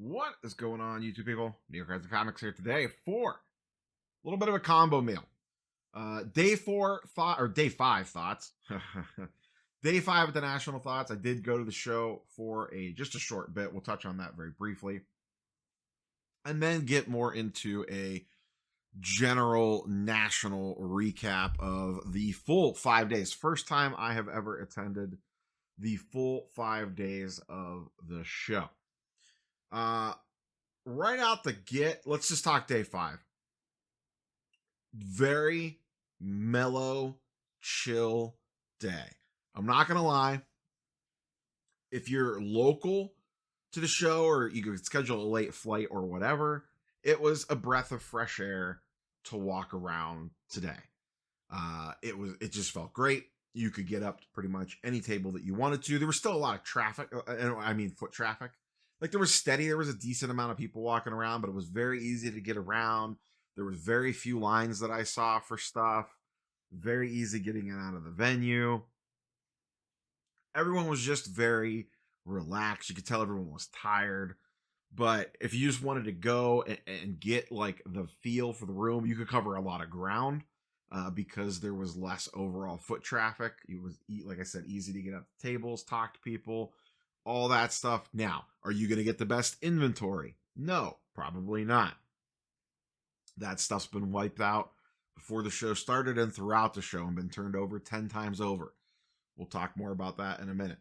What is going on, YouTube people? New York Guys and Comics here today for a little bit of a combo meal. Day 4 thought or day 5 thoughts. Day 5 of the National Thoughts. I did go to the show for just a short bit. We'll touch on that very briefly, and then get more into a general national recap of the full 5 days. First time I have ever attended the full 5 days of the show. Right out the get, let's just talk day 5. Very mellow, chill day. I'm not gonna lie. If you're local to the show or you could schedule a late flight or whatever, it was a breath of fresh air to walk around today. It just felt great. You could get up to pretty much any table that you wanted to. There was still a lot of traffic. I mean, foot traffic. Like there was a decent amount of people walking around, but it was very easy to get around. There was very few lines that I saw for stuff. Very easy getting in and out of the venue. Everyone was just very relaxed. You could tell everyone was tired. But if you just wanted to go and get like the feel for the room, you could cover a lot of ground because there was less overall foot traffic. It was, like I said, easy to get up to tables, talk to people, all that stuff. Now, are you going to get the best inventory? No, probably not. That stuff's been wiped out before the show started and throughout the show and been turned over 10 times over. We'll talk more about that in a minute.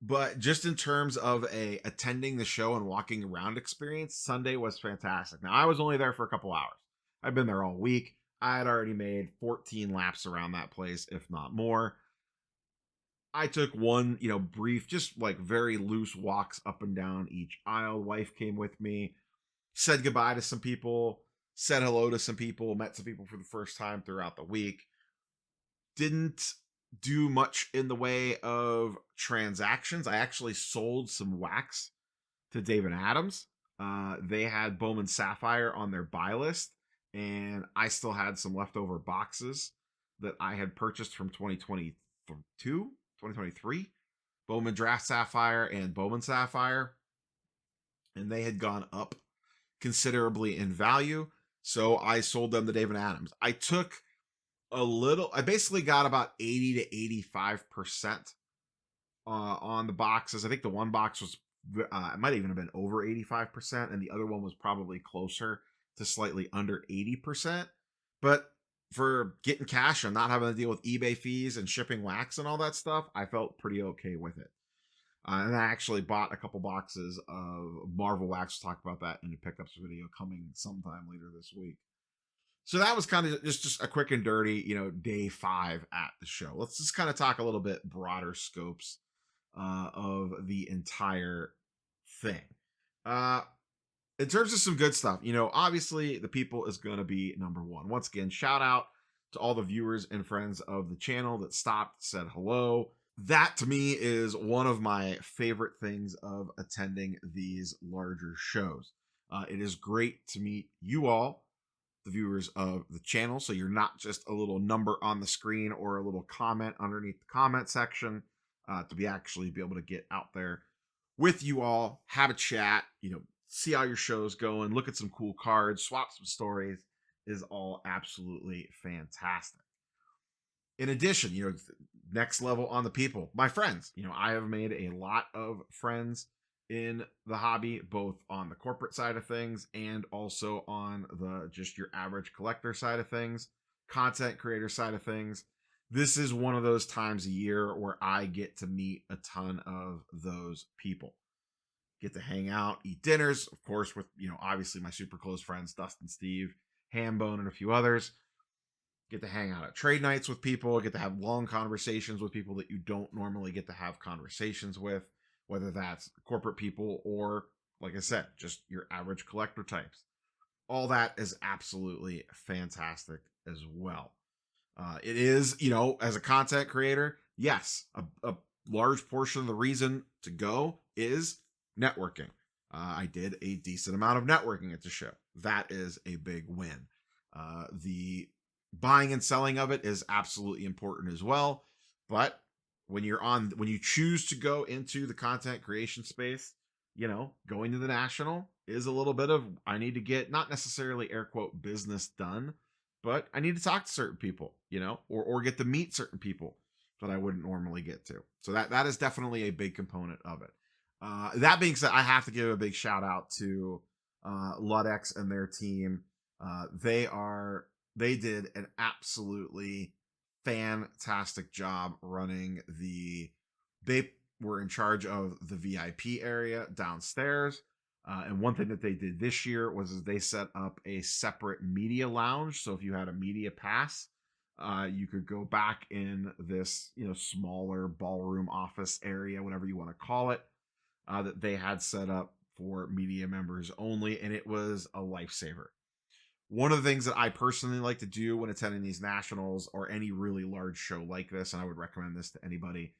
But just in terms of attending the show and walking around experience, Sunday was fantastic. Now, I was only there for a couple hours. I've been there all week. I had already made 14 laps around that place, if not more. I took one, brief, just like very loose walks up and down each aisle. Wife came with me, said goodbye to some people, said hello to some people, met some people for the first time throughout the week. Didn't do much in the way of transactions. I actually sold some wax to David Adams. They had Bowman Sapphire on their buy list, and I still had some leftover boxes that I had purchased from 2023, Bowman Draft Sapphire and Bowman Sapphire, and they had gone up considerably in value, so I sold them to David Adams. I basically got about 80 to 85% on the boxes. I think the one box was, it might even have been over 85%, and the other one was probably closer to slightly under 80%. But for getting cash and not having to deal with eBay fees and shipping wax and all that stuff, I felt pretty okay with it. And I actually bought a couple boxes of Marvel wax. We'll talk about that in the pickups video coming sometime later this week. So that was kind of just a quick and dirty, day 5 at the show. Let's just kind of talk a little bit broader scopes of the entire thing. In terms of some good stuff, obviously the people is going to be number one. Once again, shout out to all the viewers and friends of the channel that stopped, said hello. That to me is one of my favorite things of attending these larger shows. It is great to meet you all, the viewers of the channel, so you're not just a little number on the screen or a little comment underneath the comment section, to be able to get out there with you all, have a chat, see how your show's going, look at some cool cards, swap some stories, is all absolutely fantastic. In addition, next level on the people, my friends. I have made a lot of friends in the hobby, both on the corporate side of things and also on the just your average collector side of things, content creator side of things. This is one of those times a year where I get to meet a ton of those people. Get to hang out, eat dinners, of course, with, obviously my super close friends, Dustin, Steve, Hambone, and a few others. Get to hang out at trade nights with people, get to have long conversations with people that you don't normally get to have conversations with, whether that's corporate people or, like I said, just your average collector types. All that is absolutely fantastic as well. It is, as a content creator, yes, a large portion of the reason to go is networking. I did a decent amount of networking at the show. That is a big win. The buying and selling of it is absolutely important as well. But when you choose to go into the content creation space, going to the national is a little bit of, I need to get, not necessarily air quote business done, but I need to talk to certain people, or get to meet certain people that I wouldn't normally get to. So that is definitely a big component of it. That being said, I have to give a big shout out to Ludex and their team. They did an absolutely fantastic job running they were in charge of the VIP area downstairs. And one thing that they did this year was they set up a separate media lounge. So if you had a media pass, you could go back in this, smaller ballroom office area, whatever you want to call it, that they had set up for media members only. And it was a lifesaver. One of the things that I personally like to do when attending these nationals or any really large show like this, and I would recommend this to anybody,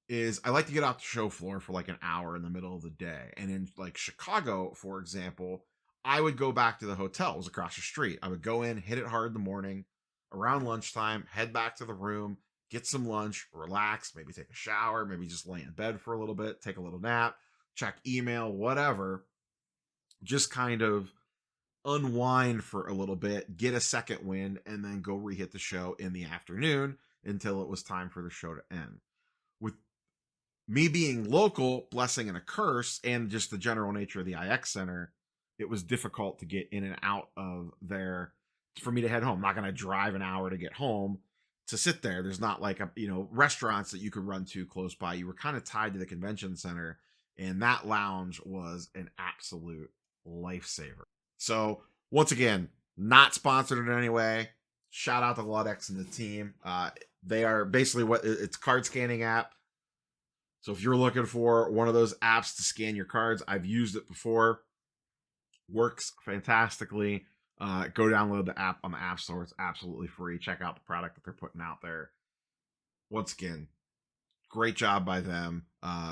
is I like to get out the show floor for like an hour in the middle of the day. And in like Chicago, for example, I would go back to the hotels across the street. I would go in, hit it hard in the morning, around lunchtime, head back to the room, get some lunch, relax, maybe take a shower, maybe just lay in bed for a little bit, take a little nap, check email, whatever. Just kind of unwind for a little bit, get a second wind, and then go re-hit the show in the afternoon until it was time for the show to end. With me being local, blessing and a curse, and just the general nature of the IX Center, it was difficult to get in and out of there for me to head home. I'm not going to drive an hour to get home to sit there. There's not like restaurants that you could run to close by. You were kind of tied to the convention center, and that lounge was an absolute lifesaver. So once again, not sponsored in any way. Shout out to Ludex and the team. They are basically it's a card scanning app. So if you're looking for one of those apps to scan your cards, I've used it before. Works fantastically. Go download the app on the App Store. It's absolutely free. Check out the product that they're putting out there. Once again, great job by them.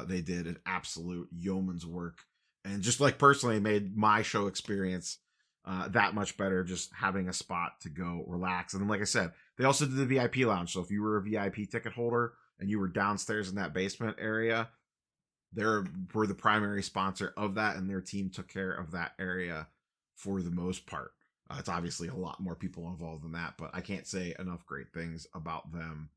They did an absolute yeoman's work. And just like personally made my show experience that much better, just having a spot to go relax. And then, like I said, they also did the VIP lounge. So if you were a VIP ticket holder and you were downstairs in that basement area, they were the primary sponsor of that, and their team took care of that area for the most part. It's obviously a lot more people involved than that, but I can't say enough great things about them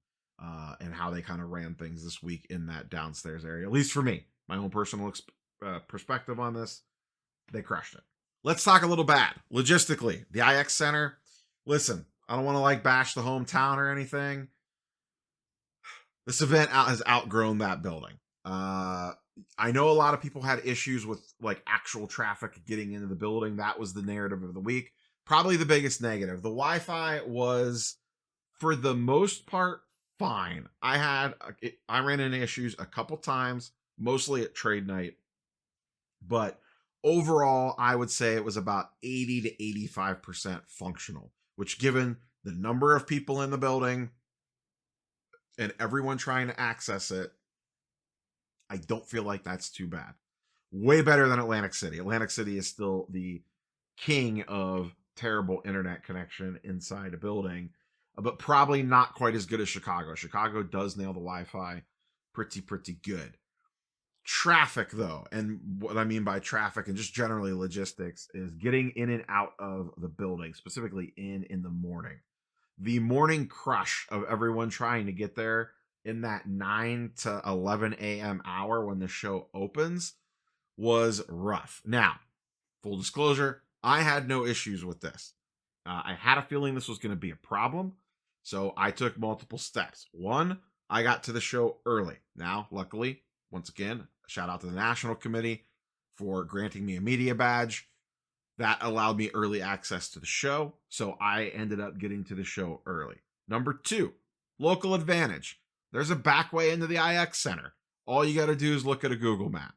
and how they kind of ran things this week in that downstairs area. At least for me, my own personal perspective on this, they crushed it. Let's talk a little bad. Logistically, the IX Center, listen, I don't want to bash the hometown or anything. This event has outgrown that building. I know a lot of people had issues with actual traffic getting into the building. That was the narrative of the week. Probably the biggest negative. The Wi-Fi was, for the most part, fine. I ran into issues a couple times, mostly at trade night. But overall, I would say it was about 80 to 85% functional, which, given the number of people in the building and everyone trying to access it, I don't feel like that's too bad. Way better than Atlantic City. Atlantic City is still the king of terrible internet connection inside a building, but probably not quite as good as Chicago. Chicago does nail the Wi-Fi pretty good. Traffic, though, and what I mean by traffic and just generally logistics, is getting in and out of the building, specifically in the morning. The morning crush of everyone trying to get there in that 9 to 11 a.m. hour when the show opens was rough. Now, full disclosure, I had no issues with this. I had a feeling this was going to be a problem, so I took multiple steps. One, I got to the show early. Now, luckily, once again, shout out to the National Committee for granting me a media badge. That allowed me early access to the show, so I ended up getting to the show early. Number 2, local advantage. There's a back way into the IX Center. All you got to do is look at a Google map.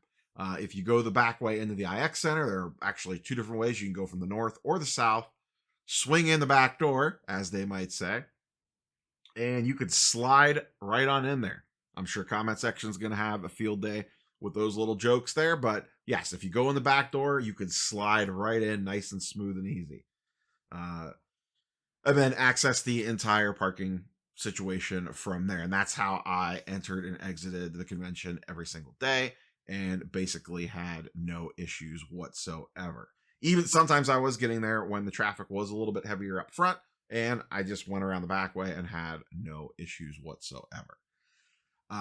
If you go the back way into the IX Center, there are actually 2 different ways. You can go from the north or the south, swing in the back door, as they might say, and you could slide right on in there. I'm sure comment section is going to have a field day with those little jokes there, but yes, if you go in the back door, you could slide right in nice and smooth and easy. And then access the entire parking situation from there. And that's how I entered and exited the convention every single day. and basically had no issues whatsoever. Even sometimes I was getting there when the traffic was a little bit heavier up front, and I just went around the back way and had no issues whatsoever.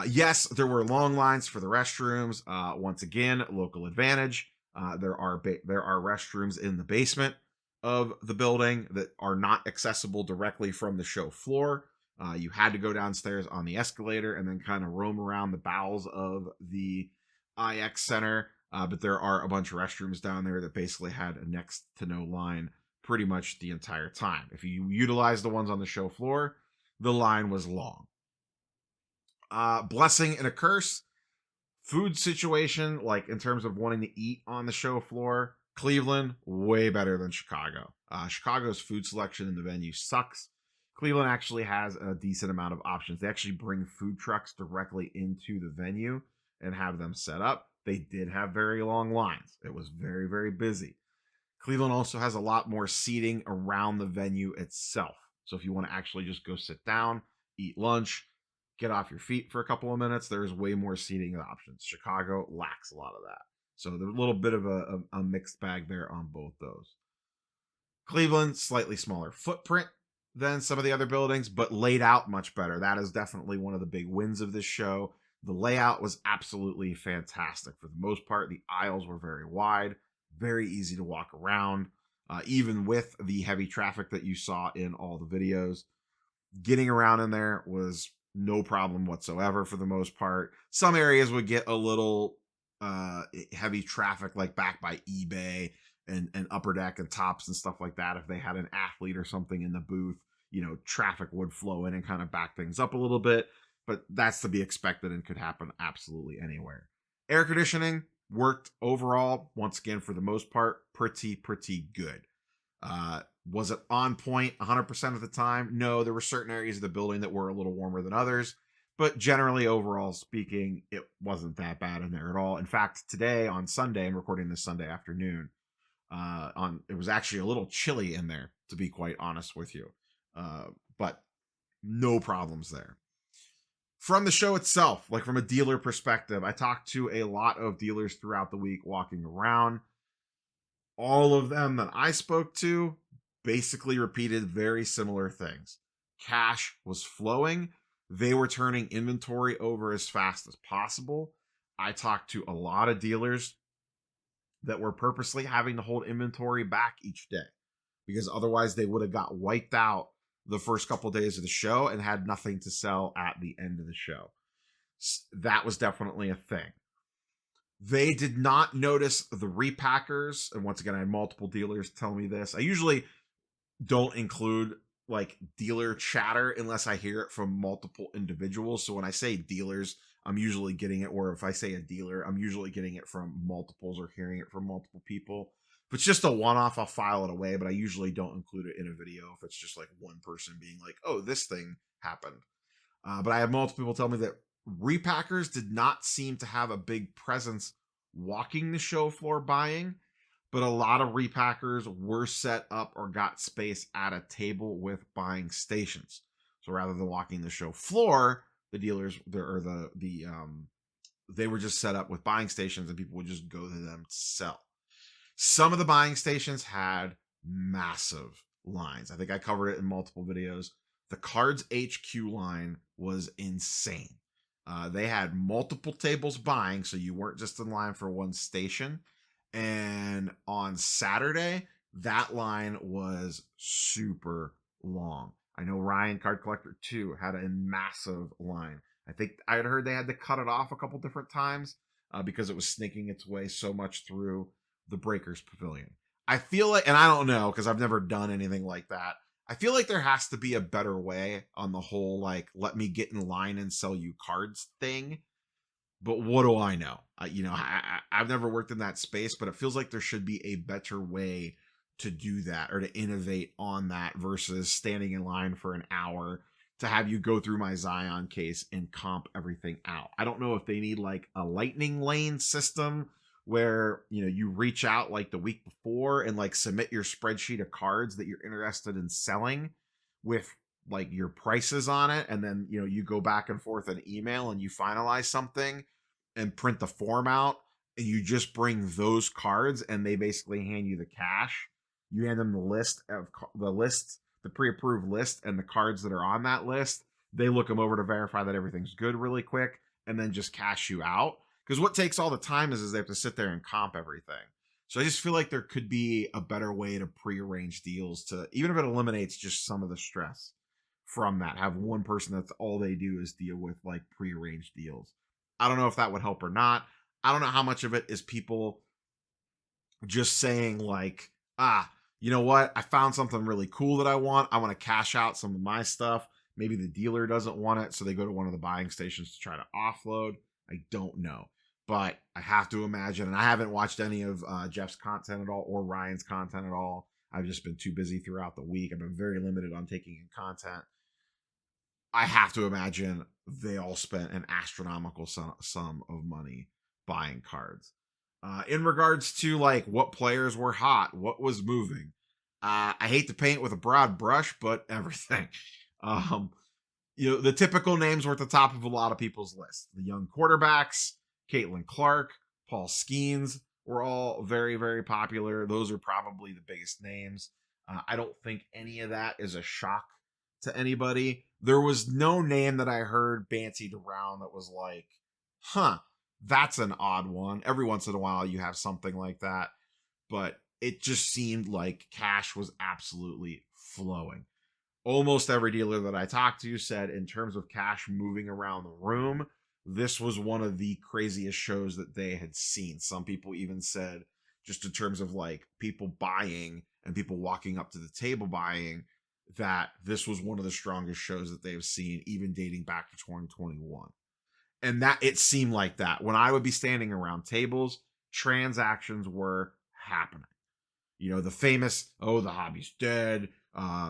Yes, there were long lines for the restrooms. Once again, local advantage. There are restrooms in the basement of the building that are not accessible directly from the show floor. You had to go downstairs on the escalator and then kind of roam around the bowels of the IX Center. But there are a bunch of restrooms down there that basically had a next to no line pretty much the entire time. If you utilize the ones on the show floor, the line was long. Blessing and a curse. Food situation, like in terms of wanting to eat on the show floor, Cleveland, way better than Chicago. Chicago's food selection in the venue sucks. Cleveland actually has a decent amount of options. They actually bring food trucks directly into the venue and have them set up. They did have very long lines. It was very, very busy. Cleveland also has a lot more seating around the venue itself. So if you want to actually just go sit down, eat lunch, get off your feet for a couple of minutes, there's way more seating options. Chicago lacks a lot of that. So there's a little bit of a mixed bag there on both those. Cleveland, slightly smaller footprint than some of the other buildings, but laid out much better. That is definitely one of the big wins of this show. The layout was absolutely fantastic. For the most part, the aisles were very wide, very easy to walk around, even with the heavy traffic that you saw in all the videos. Getting around in there was no problem whatsoever for the most part. Some areas would get a little heavy traffic, like back by eBay and Upper Deck and Tops and stuff like that. If they had an athlete or something in the booth, traffic would flow in and kind of back things up a little bit. But that's to be expected and could happen absolutely anywhere. Air conditioning worked overall, once again, for the most part, pretty good. Was it on point 100% of the time? No, there were certain areas of the building that were a little warmer than others, but generally, overall speaking, it wasn't that bad in there at all. In fact, today on Sunday, I'm recording this Sunday afternoon, it was actually a little chilly in there, to be quite honest with you, but no problems there. From the show itself, like from a dealer perspective, I talked to a lot of dealers throughout the week walking around. All of them that I spoke to basically repeated very similar things. Cash was flowing. They were turning inventory over as fast as possible. I talked to a lot of dealers that were purposely having to hold inventory back each day because otherwise they would have got wiped out the first couple of days of the show and had nothing to sell at the end of the show. That was definitely a thing. They did not notice the repackers. And once again, I had multiple dealers tell me this. I usually don't include like dealer chatter unless I hear it from multiple individuals. So when I say dealers, I'm usually getting it, or if I say a dealer, I'm usually getting it from multiples or hearing it from multiple people. If it's just a one-off, I'll file it away, but I usually don't include it in a video if it's just like one person being like, oh, this thing happened. But I have multiple people tell me that repackers did not seem to have a big presence walking the show floor buying, but a lot of repackers were set up or got space at a table with buying stations. So rather than walking the show floor, the dealers they were just set up with buying stations and people would just go to them to sell. Some of the buying stations had massive lines. I think I covered it in multiple videos. The Cards HQ line was insane. They had multiple tables buying, so you weren't just in line for one station. And on Saturday, that line was super long. I know Ryan Card Collector 2 had a massive line. I think I had heard they had to cut it off a couple different times because it was snaking its way so much through the Breakers Pavilion. I feel like, and I don't know because I've never done anything like that, I feel like there has to be a better way on the whole, like, let me get in line and sell you cards thing. But what do I know? I've never worked in that space, but it feels like there should be a better way to do that or to innovate on that versus standing in line for an hour to have you go through my Zion case and comp everything out. I don't know if they need like a lightning lane system where, you reach out like the week before and like submit your spreadsheet of cards that you're interested in selling with like your prices on it. And then, you go back and forth an email and you finalize something. and print the form out, and you just bring those cards, and they basically hand you the cash. You hand them the pre-approved list, and the cards that are on that list. They look them over to verify that everything's good really quick, and then just cash you out. Because what takes all the time is they have to sit there and comp everything. So I just feel like there could be a better way to pre-arrange deals, to even if it eliminates just some of the stress from that. Have one person that's all they do is deal with like pre-arranged deals. I don't know if that would help or not. I don't know how much of it is people just saying like, you know what? I found something really cool that I want. I want to cash out some of my stuff. Maybe the dealer doesn't want it, so they go to one of the buying stations to try to offload. I don't know. But I have to imagine, and I haven't watched any of Jeff's content at all or Ryan's content at all. I've just been too busy throughout the week. I've been very limited on taking in content. I have to imagine they all spent an astronomical sum of money buying cards. In regards to like what players were hot, what was moving, I hate to paint with a broad brush, but everything. The typical names were at the top of a lot of people's lists. The young quarterbacks, Caitlin Clark, Paul Skeens were all very, very popular. Those are probably the biggest names. I don't think any of that is a shock to anybody. There was no name that I heard bantied around that was like, that's an odd one. Every once in a while you have something like that, but it just seemed like cash was absolutely flowing. Almost every dealer that I talked to said in terms of cash moving around the room, this was one of the craziest shows that they had seen. Some people even said, just in terms of like people buying and people walking up to the table buying, that this was one of the strongest shows that they've seen, even dating back to 2021. And that it seemed like that. When I would be standing around tables, transactions were happening. The famous, the hobby's dead.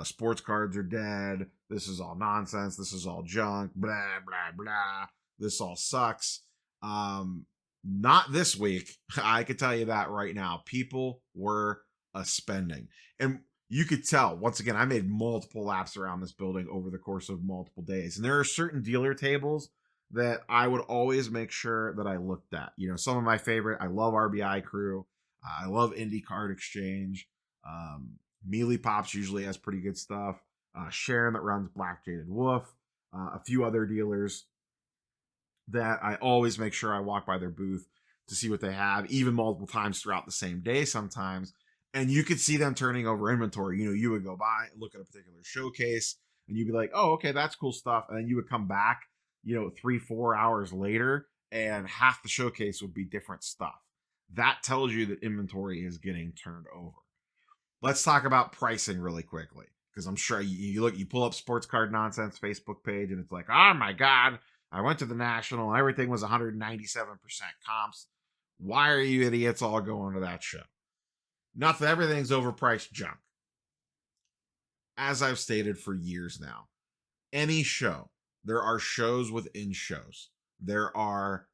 Sports cards are dead. This is all nonsense. This is all junk. Blah, blah, blah. This all sucks. Not this week. I could tell you that right now. People were spending. And you could tell, once again, I made multiple laps around this building over the course of multiple days. And there are certain dealer tables that I would always make sure that I looked at. Some of my favorite, I love RBI Crew. I love Indie Card Exchange. Mealy Pops usually has pretty good stuff. Sharon that runs Black Jaded Wolf. A few other dealers that I always make sure I walk by their booth to see what they have, even multiple times throughout the same day sometimes. And you could see them turning over inventory. You would go by, look at a particular showcase, and you'd be like, oh, okay, that's cool stuff. And then you would come back, 3-4 hours later, and half the showcase would be different stuff. That tells you that inventory is getting turned over. Let's talk about pricing really quickly, because I'm sure you pull up Sports Card Nonsense Facebook page, and it's like, oh my God, I went to the National and everything was 197% comps. Why are you idiots all going to that show? Not that everything's overpriced junk. As I've stated for years now, any show, there are shows within shows. There are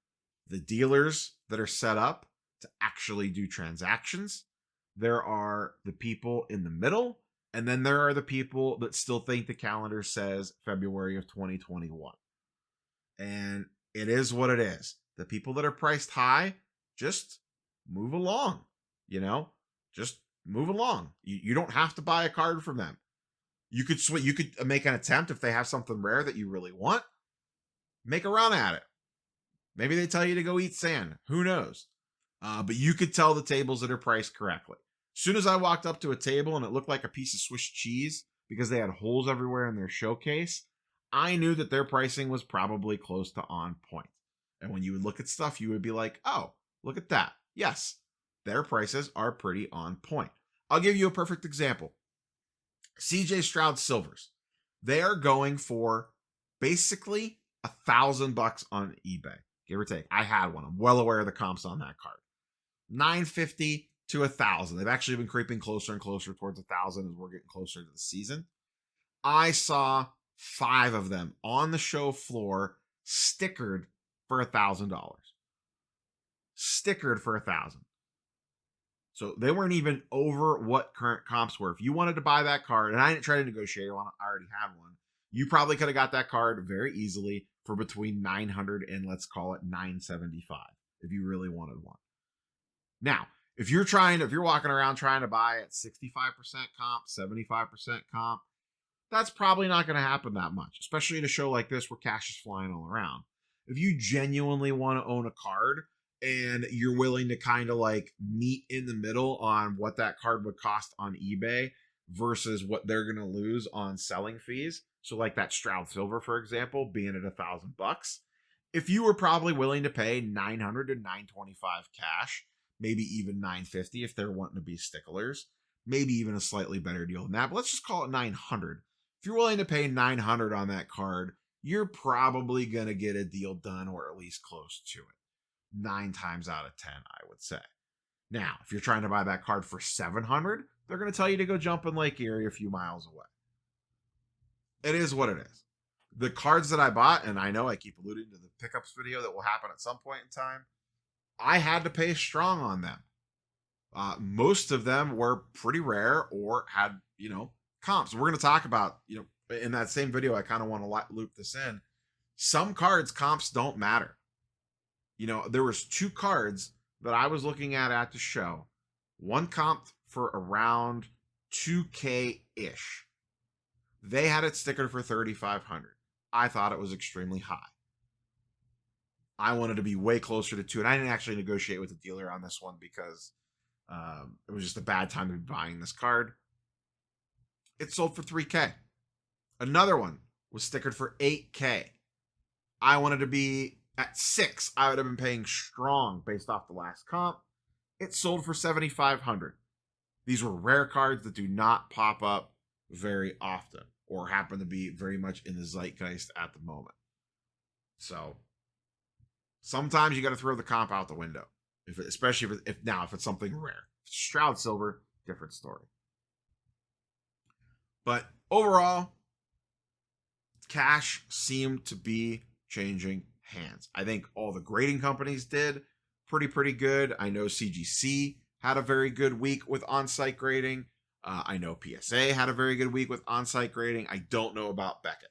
the dealers that are set up to actually do transactions. There are the people in the middle, and then there are the people that still think the calendar says February of 2021. And it is what it is. The people that are priced high, just move along, just move along. You don't have to buy a card from them. You could make an attempt if they have something rare that you really want. Make a run at it. Maybe they tell you to go eat sand. Who knows? But you could tell the tables that are priced correctly. As soon as I walked up to a table and it looked like a piece of Swiss cheese because they had holes everywhere in their showcase, I knew that their pricing was probably close to on point. And when you would look at stuff, you would be like, oh, look at that. Yes, their prices are pretty on point. I'll give you a perfect example. CJ Stroud Silvers. They are going for basically $1,000 on eBay, give or take. I had one. I'm well aware of the comps on that card. $950 to $1,000. They've actually been creeping closer and closer towards $1,000 as we're getting closer to the season. I saw 5 of them on the show floor, stickered for $1,000. Stickered for $1,000. So they weren't even over what current comps were. If you wanted to buy that card, and I didn't try to negotiate one, I already had one, you probably could have got that card very easily for between 900 and let's call it 975 if you really wanted one. Now, if you're walking around trying to buy at 65% comp, 75% comp, that's probably not going to happen that much, especially in a show like this where cash is flying all around. If you genuinely want to own a card and you're willing to kind of like meet in the middle on what that card would cost on eBay versus what they're going to lose on selling fees, so like that Stroud Silver, for example, being at $1,000, if you were probably willing to pay 900 to 925 cash, maybe even 950 if they're wanting to be sticklers, maybe even a slightly better deal than that, but let's just call it 900. If you're willing to pay 900 on that card, you're probably going to get a deal done or at least close to it. 9 times out of 10, I would say. Now, if you're trying to buy that card for 700, they're going to tell you to go jump in Lake Erie a few miles away. It is what it is. The cards that I bought, and I know I keep alluding to the pickups video that will happen at some point in time, I had to pay strong on them. Most of them were pretty rare or had, comps. We're going to talk about, in that same video, I kind of want to loop this in. Some cards, comps don't matter. There was 2 cards that I was looking at the show. One comped for around 2K-ish. They had it stickered for 3,500. I thought it was extremely high. I wanted to be way closer to 2, and I didn't actually negotiate with the dealer on this one because it was just a bad time to be buying this card. It sold for 3K. Another one was stickered for 8K. I wanted to be at 6. I would have been paying strong based off the last comp. It sold for 7,500. These were rare cards that do not pop up very often or happen to be very much in the zeitgeist at the moment. So sometimes you got to throw the comp out the window, especially if it's something rare. If it's Stroud Silver, different story. But overall, cash seemed to be changing hands. I think all the grading companies did pretty good. I know CGC had a very good week with on-site grading. I know PSA had a very good week with on-site grading. I don't know about Beckett.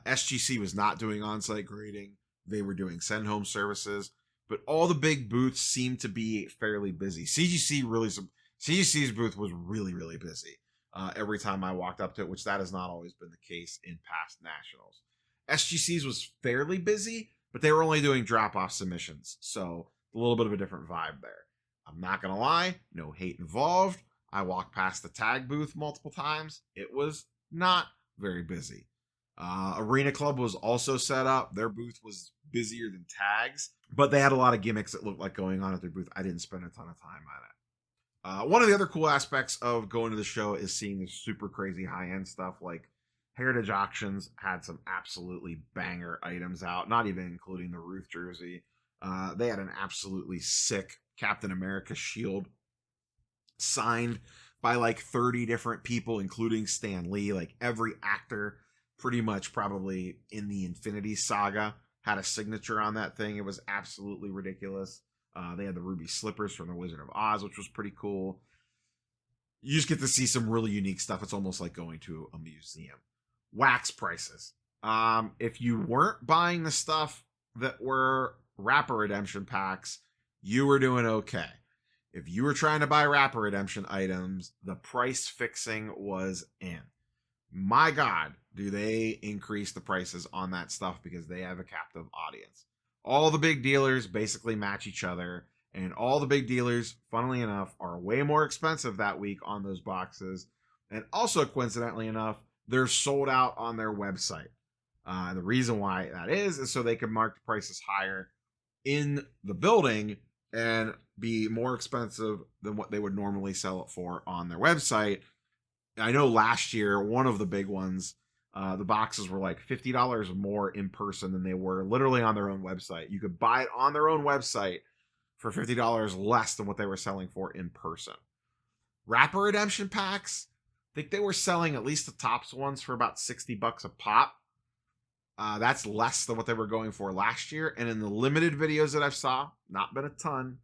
SGC was not doing on-site grading. They were doing send-home services. But all the big booths seemed to be fairly busy. CGC's booth was really busy every time I walked up to it, which that has not always been the case in past nationals. SGC's was fairly busy, but they were only doing drop-off submissions. So a little bit of a different vibe there. I'm not going to lie, no hate involved. I walked past the tag booth multiple times. It was not very busy. Arena Club was also set up. Their booth was busier than tags, but they had a lot of gimmicks that looked like going on at their booth. I didn't spend a ton of time on it. One of the other cool aspects of going to the show is seeing the super crazy high-end stuff. Like Heritage Auctions had some absolutely banger items out, not even including the Ruth jersey. They had an absolutely sick Captain America shield signed by like 30 different people, including Stan Lee. Like every actor pretty much probably in the Infinity Saga had a signature on that thing. It was absolutely ridiculous. They had the ruby slippers from the Wizard of Oz, which was pretty cool. You just get to see some really unique stuff. It's almost like going to a museum. Wax prices. If you weren't buying the stuff that were Rapper Redemption packs, you were doing okay. If you were trying to buy Rapper Redemption items, the price fixing was in. My God, do they increase the prices on that stuff because they have a captive audience. All the big dealers basically match each other, and all the big dealers, funnily enough, are way more expensive that week on those boxes. And also, coincidentally enough, they're sold out on their website. The reason why that is so they can mark the prices higher in the building and be more expensive than what they would normally sell it for on their website. I know last year, one of the big ones, the boxes were like $50 more in person than they were literally on their own website. You could buy it on their own website for $50 less than what they were selling for in person. Rapper Redemption packs, I think they were selling at least the tops ones for about $60 a pop. That's less than what they were going for last year. And in the limited videos that I've saw, not been a ton,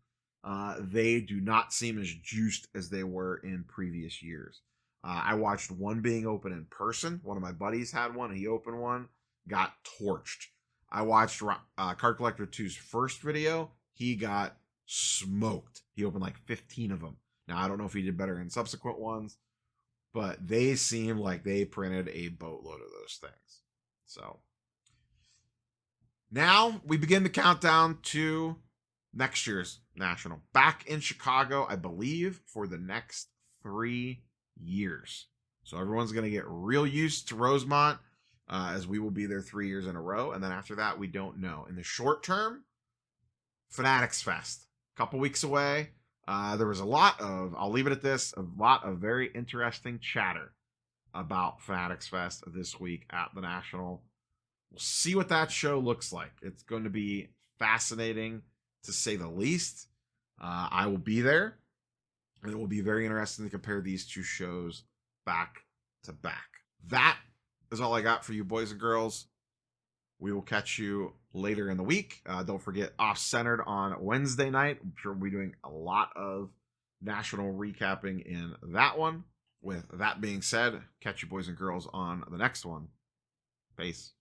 they do not seem as juiced as they were in previous years. I watched one being open in person. One of my buddies had one. He opened one, got torched. I watched Card Collector 2's first video. He got smoked. He opened like 15 of them. Now, I don't know if he did better in subsequent ones, but they seem like they printed a boatload of those things. So now we begin the countdown to next year's National. Back in Chicago, I believe, for the next 3 years. So everyone's going to get real used to Rosemont, as we will be there 3 years in a row. And then after that, we don't know. In the short term, Fanatics Fest. A couple weeks away. There was a lot of, I'll leave it at this, a lot of very interesting chatter about Fanatics Fest this week at the National. We'll see what that show looks like. It's going to be fascinating, to say the least. I will be there, and it will be very interesting to compare these two shows back to back. That is all I got for you, boys and girls. We will catch you later in the week. Don't forget Off-Centered on Wednesday night. I'm sure we'll be doing a lot of national recapping in that one. With that being said, catch you, boys and girls, on the next one. Peace.